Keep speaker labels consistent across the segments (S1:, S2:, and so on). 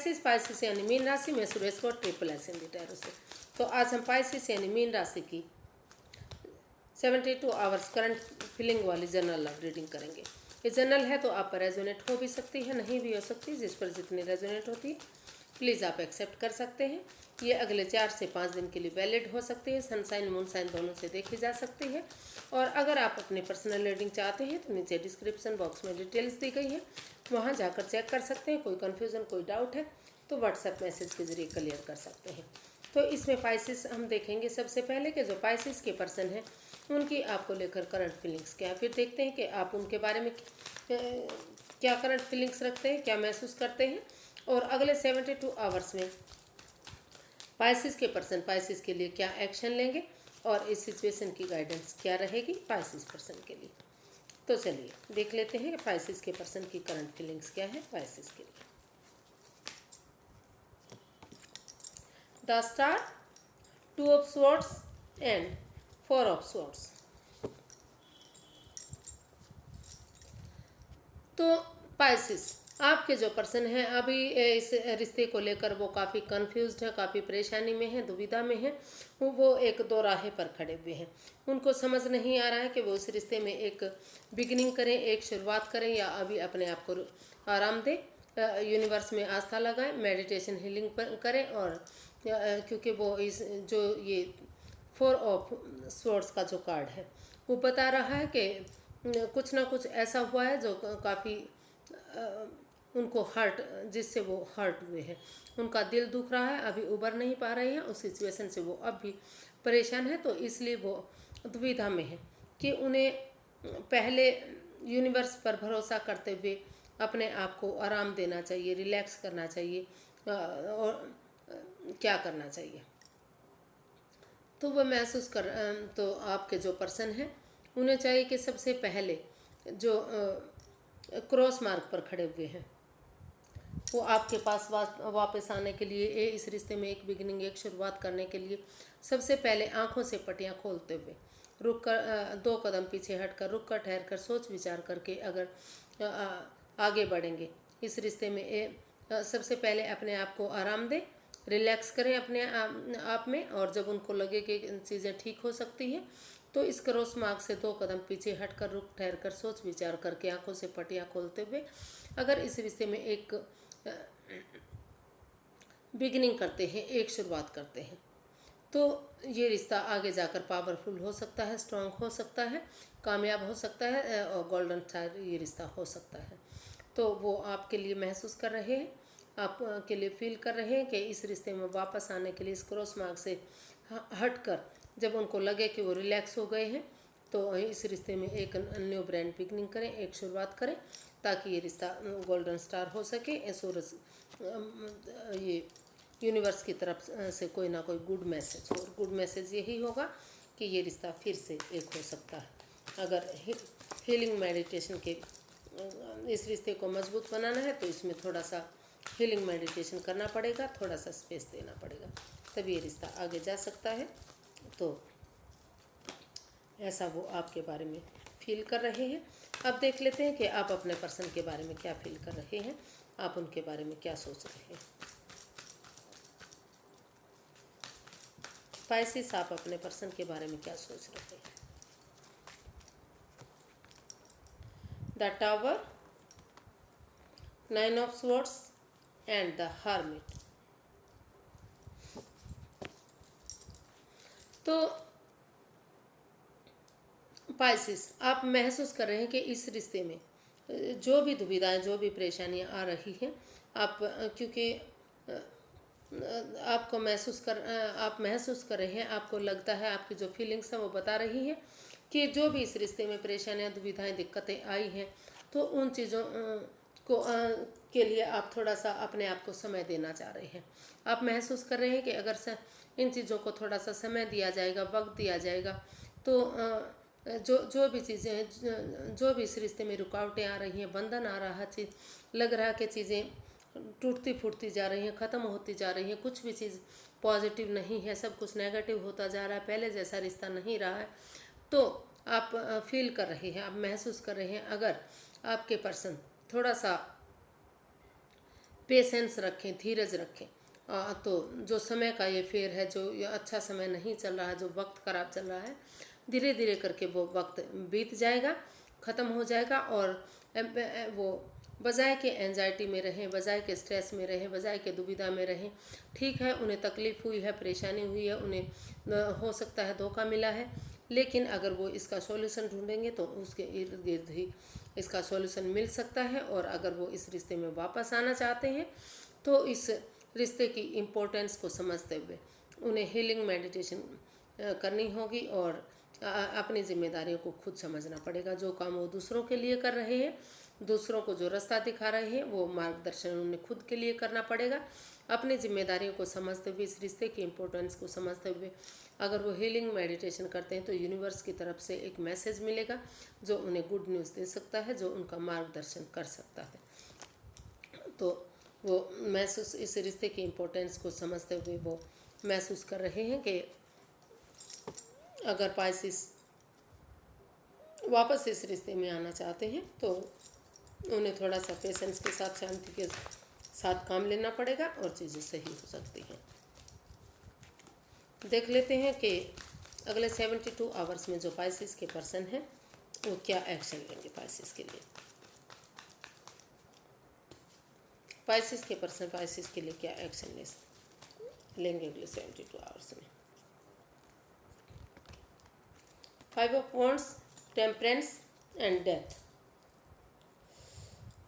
S1: Pisces यानी mean राशि में सुरेश को triple S in the tarot से। तो आज हम पाइसिस यानी मीन राशि की 72 आवर्स करंट फीलिंग वाली जनरल लव रीडिंग करेंगे। ये जनरल है तो आप पर रेजोनेट हो भी सकती है, नहीं भी हो सकती। जिस पर जितनी रेजोनेट होती है प्लीज़ आप एक्सेप्ट कर सकते हैं। ये अगले 4 से 5 दिन के लिए वैलिड हो सकती है। सनसाइन मूनसाइन दोनों से देखी जा सकती है। और अगर आप अपनी पर्सनल रीडिंग चाहते हैं तो नीचे डिस्क्रिप्शन बॉक्स में डिटेल्स दी गई है, वहाँ जाकर चेक कर सकते हैं। कोई कन्फ्यूज़न कोई डाउट है तो व्हाट्सएप मैसेज के जरिए क्लियर कर सकते हैं। तो इसमें पाइसिस हम देखेंगे सबसे पहले कि जो पाइसिस के पर्सन हैं उनकी आपको लेकर करंट फीलिंग्स क्या है। फिर देखते हैं कि आप उनके बारे में क्या करंट फीलिंग्स रखते हैं, क्या महसूस करते हैं। और अगले 72 आवर्स में पाइसिस के पर्सन पाइसिस के लिए क्या एक्शन लेंगे और इस सिचुएशन की गाइडेंस क्या रहेगी पाइसिस पर्सन के लिए। तो चलिए देख लेते हैं कि पाइसिस के पर्सन की करंट फीलिंग्स क्या है पाइसिस के लिए। The star, 2 of swords and 4 of swords. तो पाइसिस आपके जो पर्सन हैं अभी इस रिश्ते को लेकर वो काफ़ी कंफ्यूज्ड है, काफ़ी परेशानी में है, दुविधा में है। वो एक दो राहे पर खड़े हुए हैं। उनको समझ नहीं आ रहा है कि वो उस रिश्ते में एक बिगिनिंग करें, एक शुरुआत करें या अभी अपने आप को आराम दें। यूनिवर्स में आस्था लगाएं, मेडिटेशन हीलिंग पर करें। और क्योंकि वो इस जो ये 4 ऑफ स्वॉर्ड्स का जो कार्ड है वो बता रहा है कि कुछ ना कुछ ऐसा हुआ है जो काफ़ी उनको हर्ट, जिससे वो हर्ट हुए हैं। उनका दिल दुख रहा है, अभी उबर नहीं पा रहे हैं उस सिचुएशन से, वो अब भी परेशान है। तो इसलिए वो दुविधा में है कि उन्हें पहले यूनिवर्स पर भरोसा करते हुए अपने आप को आराम देना चाहिए, रिलैक्स करना चाहिए और क्या करना चाहिए। तो वो महसूस कर तो आपके जो पर्सन हैं उन्हें चाहिए कि सबसे पहले जो क्रॉस मार्ग पर खड़े हुए हैं वो आपके पास वापस आने के लिए, इस रिश्ते में एक बिगिनिंग, एक शुरुआत करने के लिए सबसे पहले आंखों से पट्टियां खोलते हुए रुक कर 2 कदम पीछे हटकर, रुक कर, ठहर कर, सोच विचार करके अगर आगे बढ़ेंगे इस रिश्ते में, सबसे पहले अपने आप को आराम दें, रिलैक्स करें अपने आप में। और जब उनको लगे कि चीज़ें ठीक हो सकती हैं तो इस क्रॉस मार्ग से 2 कदम पीछे हटकर, रुक ठहर कर, सोच विचार करके, आंखों से पट्टियां खोलते हुए अगर इस रिश्ते में एक बिगिनिंग करते हैं, एक शुरुआत करते हैं तो ये रिश्ता आगे जाकर पावरफुल हो सकता है, स्ट्रांग हो सकता है, कामयाब हो सकता है और गोल्डन स्टार ये रिश्ता हो सकता है। तो वो आपके लिए महसूस कर रहे हैं, आपके लिए फील कर रहे हैं कि इस रिश्ते में वापस आने के लिए इस क्रॉस मार्ग से हट कर जब उनको लगे कि वो रिलैक्स हो गए हैं तो इस रिश्ते में एक न्यू ब्रांड बिगनिंग करें, एक शुरुआत करें ताकि ये रिश्ता गोल्डन स्टार हो सके। सूरज ये यूनिवर्स की तरफ से कोई ना कोई गुड मैसेज हो, और गुड मैसेज यही होगा कि ये रिश्ता फिर से एक हो सकता है। अगर हीलिंग मेडिटेशन के इस रिश्ते को मजबूत बनाना है तो इसमें थोड़ा सा हीलिंग मेडिटेशन करना पड़ेगा, थोड़ा सा स्पेस देना पड़ेगा, तभी ये रिश्ता आगे जा सकता है। तो ऐसा वो आपके बारे में फील कर रहे हैं। अब देख लेते हैं कि आप अपने पर्सन के बारे में क्या फील कर रहे हैं, आप उनके बारे में क्या सोच रहे हैं। पाइसिस आप अपने पर्सन के बारे में क्या सोच रहे हैं। The tower, 9 of swords and the hermit. तो पाइसिस आप महसूस कर रहे हैं कि इस रिश्ते में जो भी दुविधाएं, जो भी परेशानियां आ रही हैं, आप क्योंकि आपको आप महसूस कर रहे हैं, आपको लगता है, आपकी जो फीलिंग्स हैं वो बता रही हैं कि जो भी इस रिश्ते में परेशानियां, दुविधाएं, दिक्कतें आई हैं तो उन चीज़ों को के लिए आप थोड़ा सा अपने आप को समय देना चाह रहे हैं। आप महसूस कर रहे हैं कि अगर इन चीज़ों को थोड़ा सा समय दिया जाएगा, वक्त दिया जाएगा तो जो भी चीज़ें हैं, जो भी इस रिश्ते में रुकावटें आ रही हैं, बंधन आ रहा है, लग रहा है कि चीज़ें टूटती फूटती जा रही हैं, ख़त्म होती जा रही हैं, कुछ भी चीज़ पॉजिटिव नहीं है, सब कुछ नेगेटिव होता जा रहा है, पहले जैसा रिश्ता नहीं रहा है। तो आप फील कर रहे हैं, आप महसूस कर रहे हैं अगर आपके पर्सन थोड़ा सा पेशेंस रखें, धीरज रखें। तो जो समय का ये फेर है, जो ये अच्छा समय नहीं चल रहा है, जो वक्त खराब चल रहा है, धीरे धीरे करके वो वक्त बीत जाएगा, ख़त्म हो जाएगा। और वो बजाय के एंजाइटी में रहें, बजाय के स्ट्रेस में रहें, बजाय के दुविधा में रहें। ठीक है, उन्हें तकलीफ़ हुई है, परेशानी हुई है, उन्हें हो सकता है धोखा मिला है, लेकिन अगर वो इसका सॉल्यूशन ढूंढेंगे तो उसके इर्द गिर्द ही इसका सॉल्यूशन मिल सकता है। और अगर वो इस रिश्ते में वापस आना चाहते हैं तो इस रिश्ते की इम्पोर्टेंस को समझते हुए उन्हें हीलिंग मेडिटेशन करनी होगी और अपनी जिम्मेदारियों को खुद समझना पड़ेगा। जो काम वो दूसरों के लिए कर रहे हैं, दूसरों को जो रास्ता दिखा रहे हैं, वो मार्गदर्शन उन्हें खुद के लिए करना पड़ेगा। अपनी जिम्मेदारियों को समझते हुए, इस रिश्ते की इम्पोर्टेंस को समझते हुए अगर वो हीलिंग मेडिटेशन करते हैं तो यूनिवर्स की तरफ से एक मैसेज मिलेगा जो उन्हें गुड न्यूज़ दे सकता है, जो उनका मार्गदर्शन कर सकता है। तो वो महसूस इस रिश्ते की इम्पोर्टेंस को समझते हुए वो महसूस कर रहे हैं कि अगर पाइसिस वापस इस रिश्ते में आना चाहते हैं तो उन्हें थोड़ा सा पेशेंस के साथ, शांति के साथ काम लेना पड़ेगा और चीज़ें सही हो सकती हैं। देख लेते हैं कि अगले 72 आवर्स में जो पाइसिस के पर्सन हैं वो क्या एक्शन लेंगे पाइसिस के लिए। पाइसिस के पर्सन पाइसिस के लिए क्या एक्शन लेंगे अगले 72 आवर्स में। 5 of wands, temperance and death.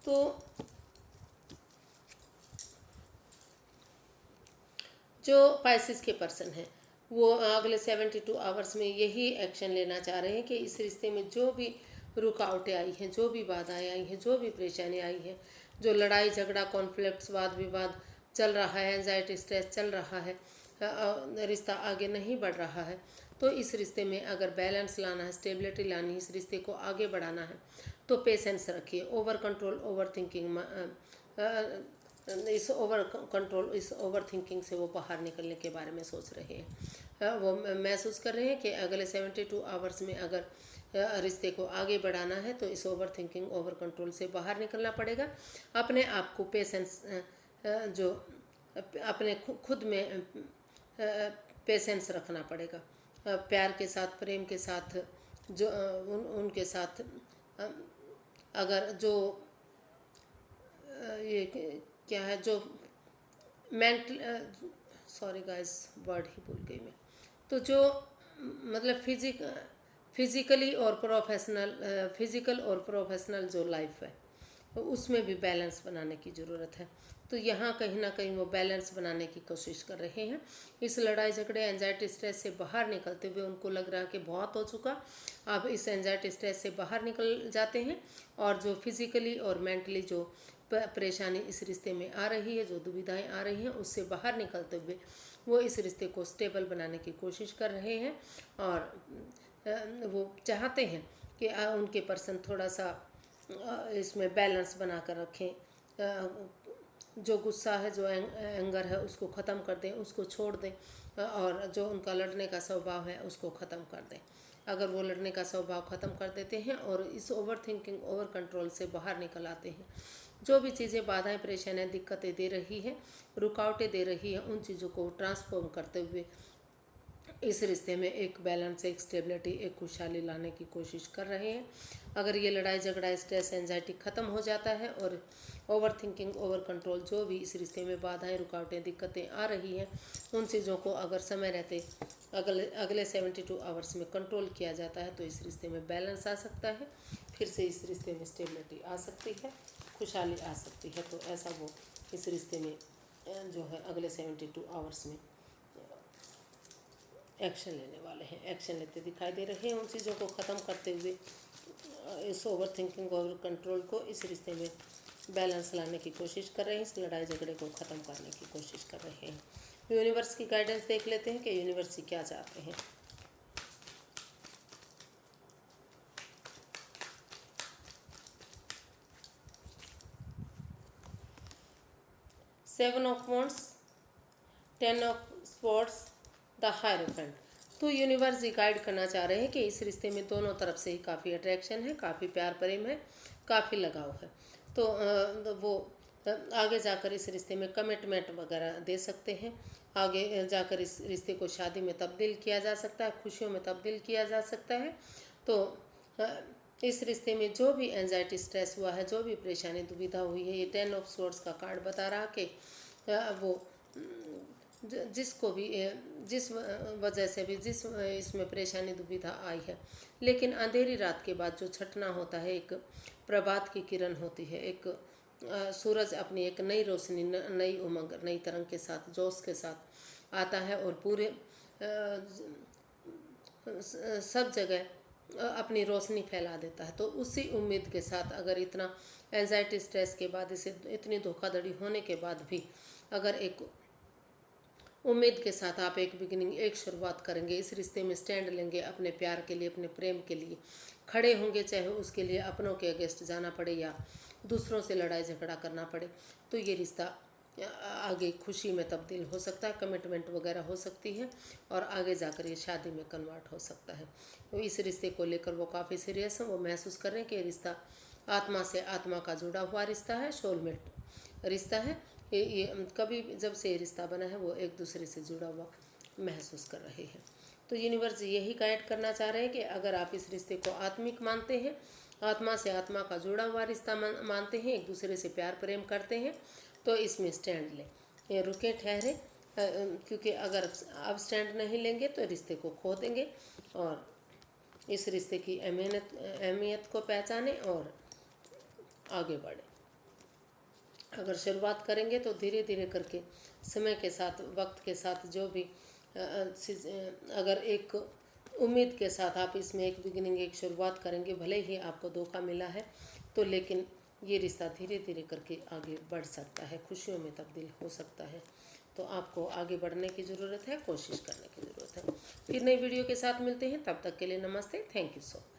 S1: तो जो पाइसिस के पर्सन हैं वो अगले 72 आवर्स में यही एक्शन लेना चाह रहे हैं कि इस रिश्ते में जो भी रुकावटें आई हैं, जो भी बाधाएं आई हैं, जो भी परेशानी आई है, जो लड़ाई झगड़ा, कॉन्फ्लिक्ट्स, वाद विवाद चल रहा है, एंजाइटी, स्ट्रेस चल रहा है, रिश्ता आगे नहीं बढ़ रहा है, तो इस रिश्ते में अगर बैलेंस लाना है, स्टेबिलिटी लानी है, इस रिश्ते को आगे बढ़ाना है तो पेशेंस रखिए। ओवर कंट्रोल, ओवर थिंकिंग, इस ओवर थिंकिंग से वो बाहर निकलने के बारे में सोच रहे हैं। वो महसूस कर रहे हैं कि अगले 72 आवर्स में अगर रिश्ते को आगे बढ़ाना है तो इस ओवर थिंकिंग, ओवर कंट्रोल से बाहर निकलना पड़ेगा। अपने आप को पेशेंस, जो अपने खुद में पेशेंस रखना पड़ेगा। प्यार के साथ, प्रेम के साथ, जो उनके साथ अगर जो ये क्या है, जो मेंटल, सॉरी गाइस वर्ड ही भूल गई मैं, तो जो मतलब फिजिकली और प्रोफेशनल जो लाइफ है उसमें भी बैलेंस बनाने की ज़रूरत है। तो यहाँ कहीं ना कहीं वो बैलेंस बनाने की कोशिश कर रहे हैं। इस लड़ाई झगड़े, एंजाइटी, स्ट्रेस से बाहर निकलते हुए उनको लग रहा है कि बहुत हो चुका, अब इस एंजाइटी, स्ट्रेस से बाहर निकल जाते हैं और जो फिजिकली और मेंटली जो परेशानी इस रिश्ते में आ रही है, जो दुविधाएं आ रही हैं, उससे बाहर निकलते हुए वो इस रिश्ते को स्टेबल बनाने की कोशिश कर रहे हैं। और वो चाहते हैं कि उनके पर्सन थोड़ा सा इसमें बैलेंस बना कर रखें। जो गुस्सा है, जो एंगर है, उसको ख़त्म कर दें, उसको छोड़ दें, और जो उनका लड़ने का स्वभाव है उसको ख़त्म कर दें। अगर वो लड़ने का स्वभाव ख़त्म कर देते हैं और इस ओवर थिंकिंग, ओवर कंट्रोल से बाहर निकल आते हैं, जो भी चीज़ें बाधाएं, परेशानियाँ, दिक्कतें दे रही हैं, रुकावटें दे रही हैं, उन चीज़ों को ट्रांसफॉर्म करते हुए इस रिश्ते में एक बैलेंस, एक स्टेबिलिटी, एक खुशहाली लाने की कोशिश कर रहे हैं। अगर ये लड़ाई झगड़ा, स्ट्रेस, एंजाइटी ख़त्म हो जाता है और ओवर थिंकिंग, ओवर कंट्रोल, जो भी इस रिश्ते में बाधाएं, रुकावटें, दिक्कतें आ रही हैं, उन चीज़ों को अगर समय रहते अगले 72 आवर्स में कंट्रोल किया जाता है तो इस रिश्ते में बैलेंस आ सकता है, फिर से इस रिश्ते में स्टेबिलिटी आ सकती है, खुशहाली आ सकती है। तो ऐसा वो इस रिश्ते में जो है अगले 72 आवर्स में एक्शन लेने वाले हैं, एक्शन लेते दिखाई दे रहे हैं। उन चीज़ों को ख़त्म करते हुए इस ओवर थिंकिंग, ओवर कंट्रोल को इस रिश्ते में बैलेंस लाने की कोशिश कर रहे हैं, इस लड़ाई झगड़े को ख़त्म करने की कोशिश कर रहे हैं। यूनिवर्स की गाइडेंस देख लेते हैं कि यूनिवर्स क्या चाहते हैं। Seven of wands, 10 of swords, the hierophant. तो यूनिवर्स ये गाइड करना चाह रहे हैं कि इस रिश्ते में दोनों तरफ से ही काफ़ी अट्रैक्शन है, काफ़ी प्यार प्रेम है, काफ़ी लगाव है। तो वो आगे जाकर इस रिश्ते में कमिटमेंट वगैरह दे सकते हैं। आगे जाकर इस रिश्ते को शादी में तब्दील किया जा सकता है, खुशियों में तब्दील किया जा सकता है। तो इस रिश्ते में जो भी एंजाइटी स्ट्रेस हुआ है, जो भी परेशानी दुविधा हुई है, ये 10 ऑफ स्वॉर्ड्स का कार्ड बता रहा कि वो जिसको भी जिस वजह से भी जिस इसमें परेशानी दुविधा आई है, लेकिन अंधेरी रात के बाद जो छटना होता है, एक प्रभात की किरण होती है, एक सूरज अपनी एक नई रोशनी, नई उमंग, नई तरंग के साथ, जोश के साथ आता है और पूरे सब जगह अपनी रोशनी फैला देता है। तो उसी उम्मीद के साथ अगर इतना एंजाइटी स्ट्रेस के बाद, इसे इतनी धोखाधड़ी होने के बाद भी अगर एक उम्मीद के साथ आप एक बिगिनिंग, एक शुरुआत करेंगे, इस रिश्ते में स्टैंड लेंगे, अपने प्यार के लिए, अपने प्रेम के लिए खड़े होंगे, चाहे उसके लिए अपनों के अगेंस्ट जाना पड़े या दूसरों से लड़ाई झगड़ा करना पड़े, तो ये रिश्ता आगे खुशी में तब्दील हो सकता है, कमिटमेंट वगैरह हो सकती है और आगे जाकर ये शादी में कन्वर्ट हो सकता है। तो इस रिश्ते को लेकर वो काफ़ी सीरियस हैं। वो महसूस कर रहे हैं कि ये रिश्ता आत्मा से आत्मा का जुड़ा हुआ रिश्ता है, सोलमेट रिश्ता है। ये कभी जब से ये रिश्ता बना है वो एक दूसरे से जुड़ा हुआ महसूस कर रहे हैं। तो यूनिवर्स यही गाइड करना चाह रहे हैं कि अगर आप इस रिश्ते को आत्मिक मानते हैं, आत्मा से आत्मा का जुड़ा हुआ रिश्ता मानते हैं, एक दूसरे से प्यार प्रेम करते हैं, तो इसमें स्टैंड लें, ये रुके ठहरे, क्योंकि अगर अब स्टैंड नहीं लेंगे तो रिश्ते को खो देंगे। और इस रिश्ते की अहमियत को पहचानें और आगे बढ़ें। अगर शुरुआत करेंगे तो धीरे धीरे करके, समय के साथ, वक्त के साथ, जो भी अगर एक उम्मीद के साथ आप इसमें एक बिगिनिंग, एक शुरुआत करेंगे, भले ही आपको धोखा मिला है तो, लेकिन ये रिश्ता धीरे धीरे करके आगे बढ़ सकता है, खुशियों में तब्दील हो सकता है। तो आपको आगे बढ़ने की ज़रूरत है, कोशिश करने की ज़रूरत है। फिर नई वीडियो के साथ मिलते हैं, तब तक के लिए नमस्ते, थैंक यू सो मच।